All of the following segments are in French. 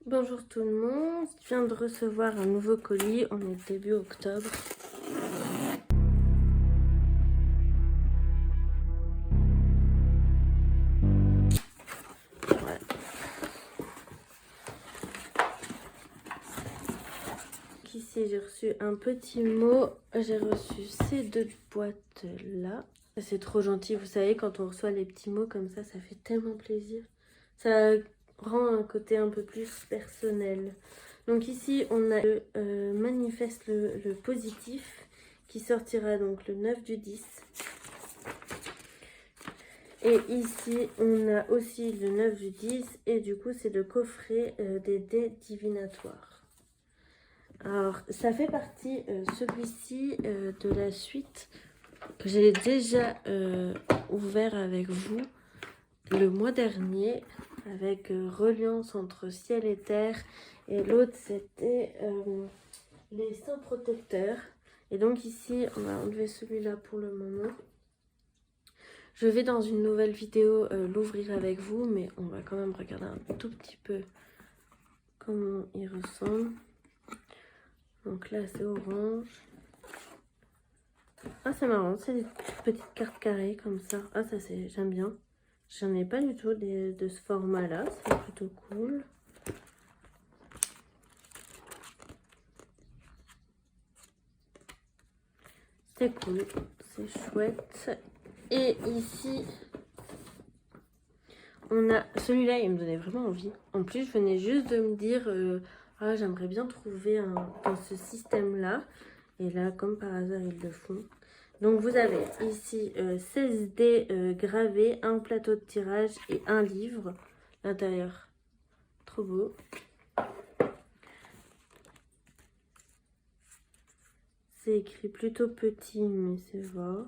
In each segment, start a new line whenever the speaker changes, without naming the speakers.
Bonjour tout le monde, je viens de recevoir un nouveau colis, on est début octobre. Voilà. Ici j'ai reçu un petit mot, j'ai reçu ces deux boîtes là. C'est trop gentil, vous savez quand on reçoit les petits mots comme ça fait tellement plaisir. Ça rend un côté un peu plus personnel. Donc ici on a le manifeste le positif qui sortira donc le 9 du 10. Et ici on a aussi le 9 du 10 et du coup c'est le coffret des dés divinatoires. Alors ça fait partie celui-ci de la suite que j'ai déjà ouvert avec vous le mois dernier avec reliance entre ciel et terre, et l'autre c'était les saints protecteurs. Et donc ici on va enlever celui-là pour le moment. Je vais dans une nouvelle vidéo l'ouvrir avec vous, mais on va quand même regarder un tout petit peu comment il ressemble. Donc là c'est orange. Ah c'est marrant, c'est des petites cartes carrées comme ça. Ah ça c'est, j'aime bien. J'en ai pas du tout de ce format là, c'est plutôt cool. C'est cool, c'est chouette. Et ici, on a celui-là, il me donnait vraiment envie. En plus, je venais juste de me dire, ah, j'aimerais bien trouver dans ce système-là. Et là, comme par hasard, ils le font. Donc, vous avez ici 16 dés gravés, un plateau de tirage et un livre. L'intérieur, trop beau. C'est écrit plutôt petit, mais c'est vrai.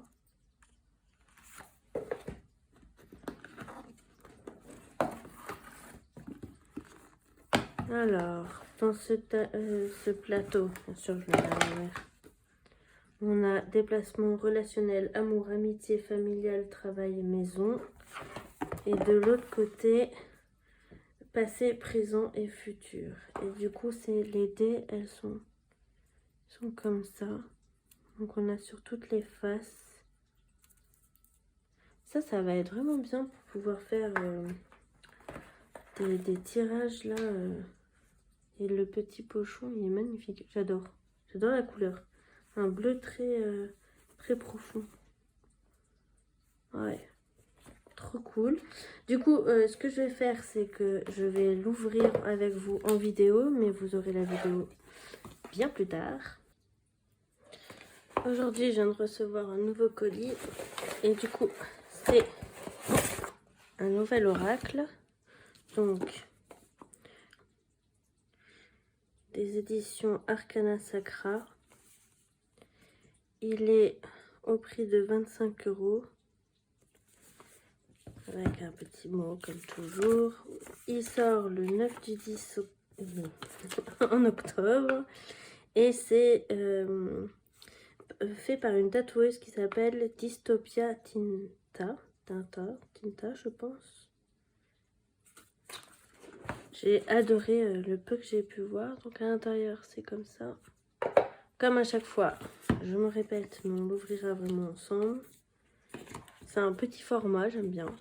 Alors, dans ce plateau, bien sûr, je vais l'envers. On a déplacement relationnel, amour, amitié, familial, travail, maison. Et de l'autre côté, passé, présent et futur. Et du coup, c'est les dés, elles sont comme ça. Donc on a sur toutes les faces. Ça va être vraiment bien pour pouvoir faire des tirages là. Et le petit pochon, il est magnifique. J'adore. J'adore la couleur. Un bleu très profond. Ouais. Trop cool. Du coup, ce que je vais faire, c'est que je vais l'ouvrir avec vous en vidéo, mais vous aurez la vidéo bien plus tard. Aujourd'hui, je viens de recevoir un nouveau colis. Et du coup, c'est un nouvel oracle. Donc, des éditions Arcana Sacra. Il est au prix de 25 €. Avec un petit mot comme toujours. Il sort le 9 du 10 en octobre. Et c'est fait par une tatoueuse qui s'appelle Dystopia Tinta, je pense. J'ai adoré le peu que j'ai pu voir. Donc à l'intérieur, c'est comme ça. Comme à chaque fois, je me répète, mais on l'ouvrira vraiment ensemble. C'est un petit format, j'aime bien.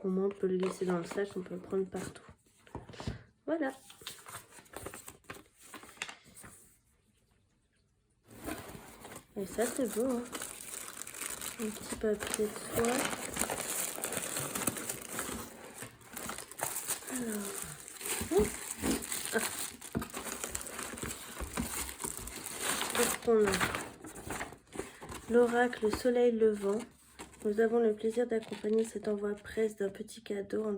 Au moins, on peut le laisser dans le sac, on peut le prendre partout. Voilà. Et ça, c'est beau, hein. Un petit papier de soie. Alors. Ah. Qu'est-ce qu'on a? L'oracle Soleil Levant. Nous avons le plaisir d'accompagner cet envoi presse d'un petit cadeau en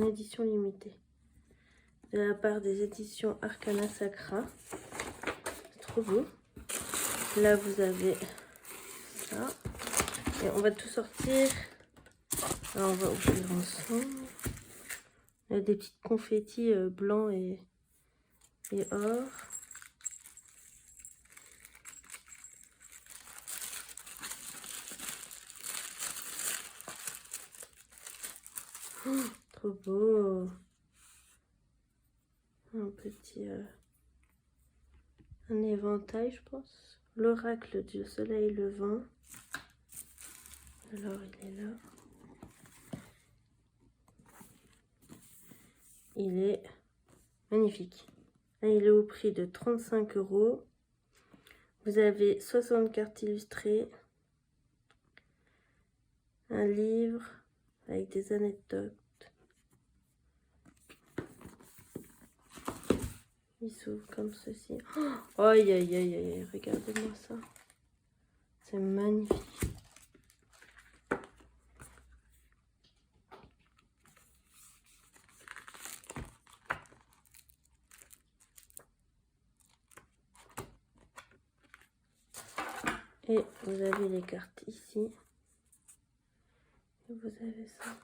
édition limitée. De la part des éditions Arcana Sacra. C'est trop beau. Là, vous avez ça. Et on va tout sortir. Alors, on va ouvrir ensemble. Il y a des petites confettis blancs et or. Oh, trop beau. un petit un éventail, je pense. L'oracle du soleil levant. Alors, il est là. Il est magnifique. Là, il est au prix de 35 €. Vous avez 60 cartes illustrées, un livre avec des anecdotes. Il s'ouvre comme ceci. Oh, aïe, aïe, aïe, aïe, regardez-moi ça. C'est magnifique. Et vous avez les cartes ici. Et vous avez ça.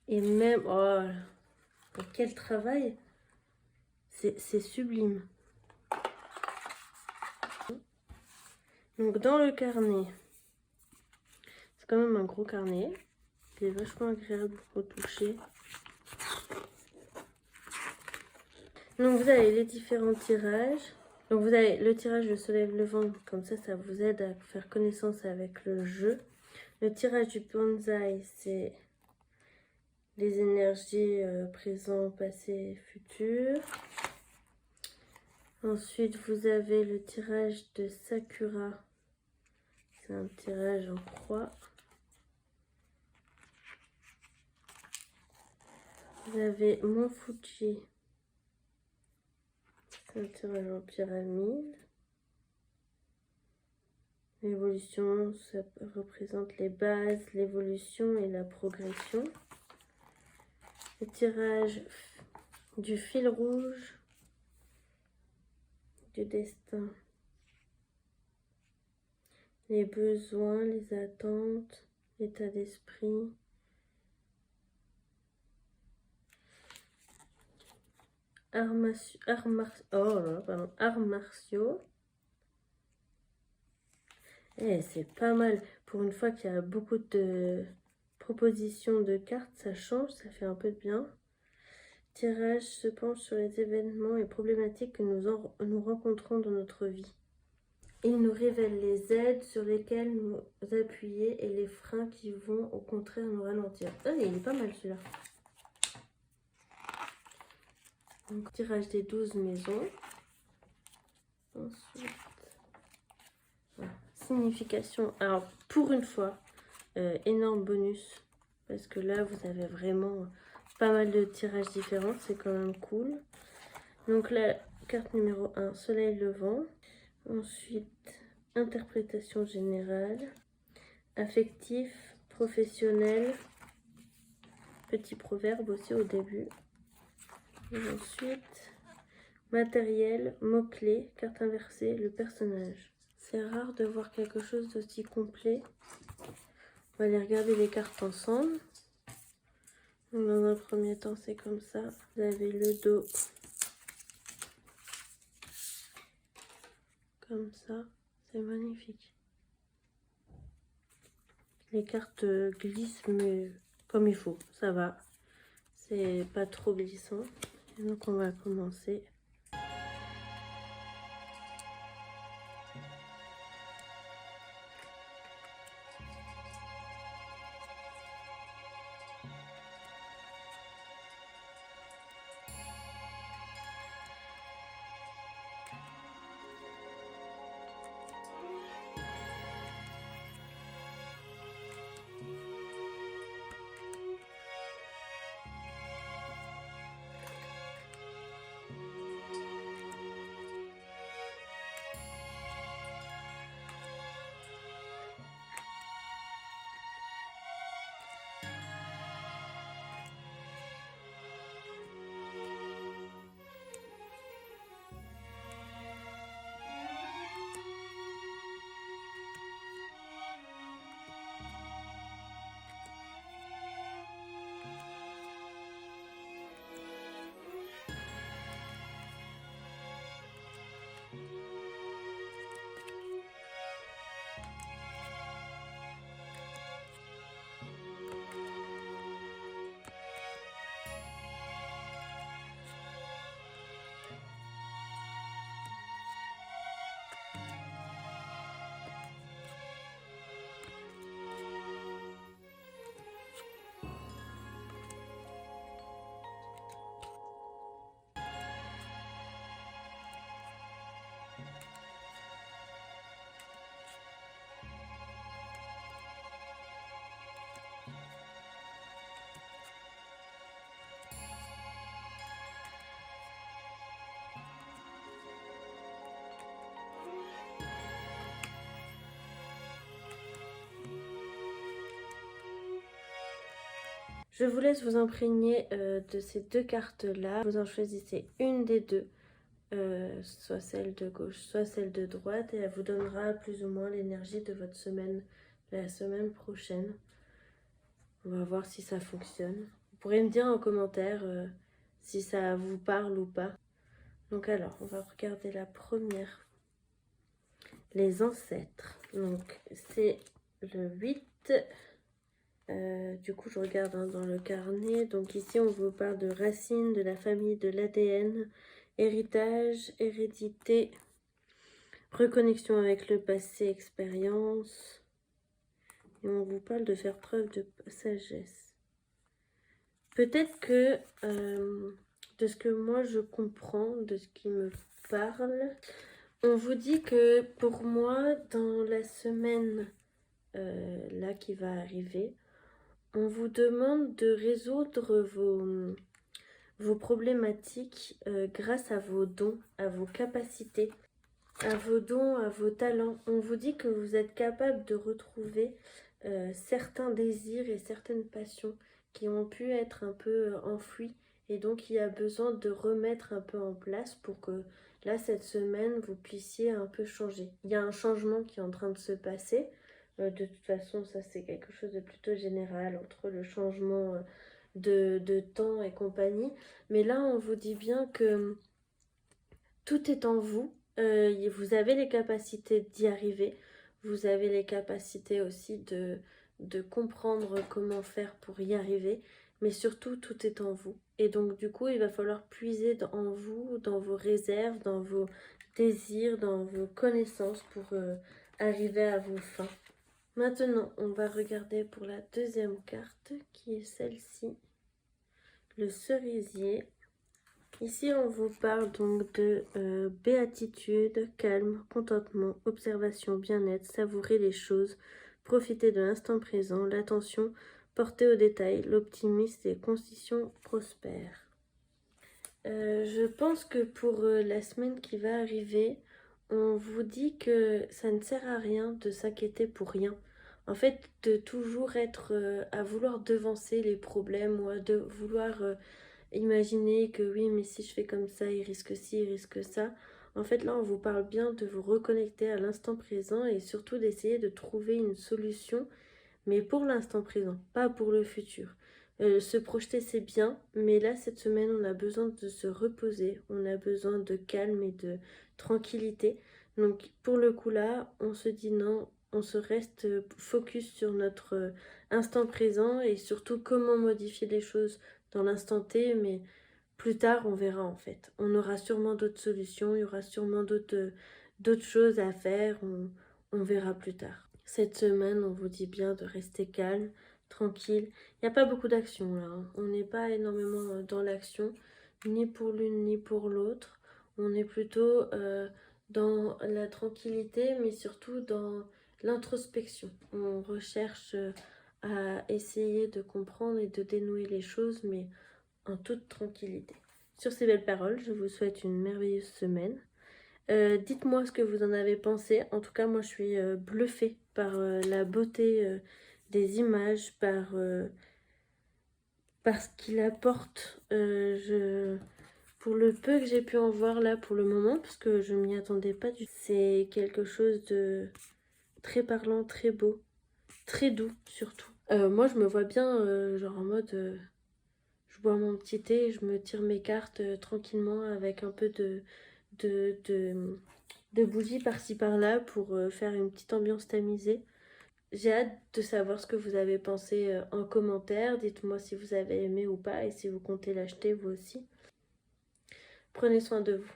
Et même... Oh, quel travail! C'est sublime. Donc dans le carnet, c'est quand même un gros carnet. Il est vachement agréable au toucher. Donc vous avez les différents tirages. Donc vous avez le tirage de soleil levant, comme ça vous aide à faire connaissance avec le jeu. Le tirage du bonsaï, c'est les énergies présent, passé, futur. Ensuite vous avez le tirage de Sakura. C'est un tirage en croix. Vous avez Mont Fuji. C'est un tirage en pyramide. L'évolution, ça représente les bases, l'évolution et la progression. Le tirage du fil rouge, du destin. Les besoins, les attentes, l'état d'esprit. Arts martiaux. Eh, c'est pas mal. Pour une fois qu'il y a beaucoup de propositions de cartes, ça change, ça fait un peu de bien. Tirage se penche sur les événements et problématiques que nous rencontrons dans notre vie. Il nous révèle les aides sur lesquelles nous appuyer et les freins qui vont au contraire nous ralentir. Ah, il est pas mal celui-là. Donc, tirage des 12 maisons. Ensuite, voilà. Signification. Alors, pour une fois, énorme bonus. Parce que là, vous avez vraiment pas mal de tirages différents. C'est quand même cool. Donc, la carte numéro 1, soleil levant. Ensuite, interprétation générale. Affectif, professionnel. Petit proverbe aussi au début. Et ensuite, matériel, mots-clés, carte inversée, le personnage. C'est rare de voir quelque chose d'aussi complet. On va aller regarder les cartes ensemble. Donc, dans un premier temps, c'est comme ça. Vous avez le dos. Comme ça. C'est magnifique. Les cartes glissent, mais comme il faut. Ça va. C'est pas trop glissant. Et donc, on va commencer. Je vous laisse vous imprégner de ces deux cartes-là. Vous en choisissez une des deux, soit celle de gauche, soit celle de droite, et elle vous donnera plus ou moins l'énergie de votre semaine, la semaine prochaine. On va voir si ça fonctionne. Vous pourrez me dire en commentaire si ça vous parle ou pas. Donc alors, on va regarder la première. Les ancêtres. Donc c'est le 8. Du coup, je regarde dans le carnet. Donc ici, on vous parle de racines, de la famille, de l'ADN, héritage, hérédité, reconnexion avec le passé, expérience. Et on vous parle de faire preuve de sagesse. Peut-être que, de ce que moi je comprends, de ce qui me parle, on vous dit que pour moi, dans la semaine là qui va arriver, on vous demande de résoudre vos problématiques grâce à vos dons, à vos capacités, à vos dons, à vos talents. On vous dit que vous êtes capable de retrouver certains désirs et certaines passions qui ont pu être un peu enfouis, et donc il y a besoin de remettre un peu en place pour que là, cette semaine, vous puissiez un peu changer. Il y a un changement qui est en train de se passer. De toute façon, ça c'est quelque chose de plutôt général entre le changement de temps et compagnie. Mais là, on vous dit bien que tout est en vous. Vous avez les capacités d'y arriver. Vous avez les capacités aussi de comprendre comment faire pour y arriver. Mais surtout, tout est en vous. Et donc, du coup, il va falloir puiser en vous, dans vos réserves, dans vos désirs, dans vos connaissances pour arriver à vos fins. Maintenant, on va regarder pour la deuxième carte, qui est celle-ci, le cerisier. Ici, on vous parle donc de béatitude, calme, contentement, observation, bien-être, savourer les choses, profiter de l'instant présent, l'attention portée aux détails, l'optimisme et conditions prospères. Je pense que pour la semaine qui va arriver, on vous dit que ça ne sert à rien de s'inquiéter pour rien. En fait, de toujours être à vouloir devancer les problèmes ou à vouloir imaginer que oui, mais si je fais comme ça, il risque ci, il risque ça. En fait, là, on vous parle bien de vous reconnecter à l'instant présent et surtout d'essayer de trouver une solution, mais pour l'instant présent, pas pour le futur. Se projeter, c'est bien, mais là, cette semaine, on a besoin de se reposer, on a besoin de calme et de tranquillité. Donc, pour le coup, là, on se dit non, on se reste focus sur notre instant présent et surtout comment modifier les choses dans l'instant T, mais plus tard, on verra en fait. On aura sûrement d'autres solutions, il y aura sûrement d'autres choses à faire, on verra plus tard. Cette semaine, on vous dit bien de rester calme, tranquille. Il n'y a pas beaucoup d'action là, hein. On n'est pas énormément dans l'action, ni pour l'une ni pour l'autre. On est plutôt dans la tranquillité, mais surtout dans l'introspection. On recherche à essayer de comprendre et de dénouer les choses, mais en toute tranquillité. Sur ces belles paroles, je vous souhaite une merveilleuse semaine. Dites-moi ce que vous en avez pensé. En tout cas, moi, je suis bluffée par la beauté des images, par ce qu'il apporte. Pour le peu que j'ai pu en voir là pour le moment, parce que je m'y attendais pas du tout, c'est quelque chose de très parlant, très beau, très doux surtout. Moi, je me vois bien, genre en mode... je bois mon petit thé, je me tire mes cartes tranquillement avec un peu de bougies par-ci par-là pour faire une petite ambiance tamisée. J'ai hâte de savoir ce que vous avez pensé en commentaire. Dites-moi si vous avez aimé ou pas et si vous comptez l'acheter vous aussi. Prenez soin de vous.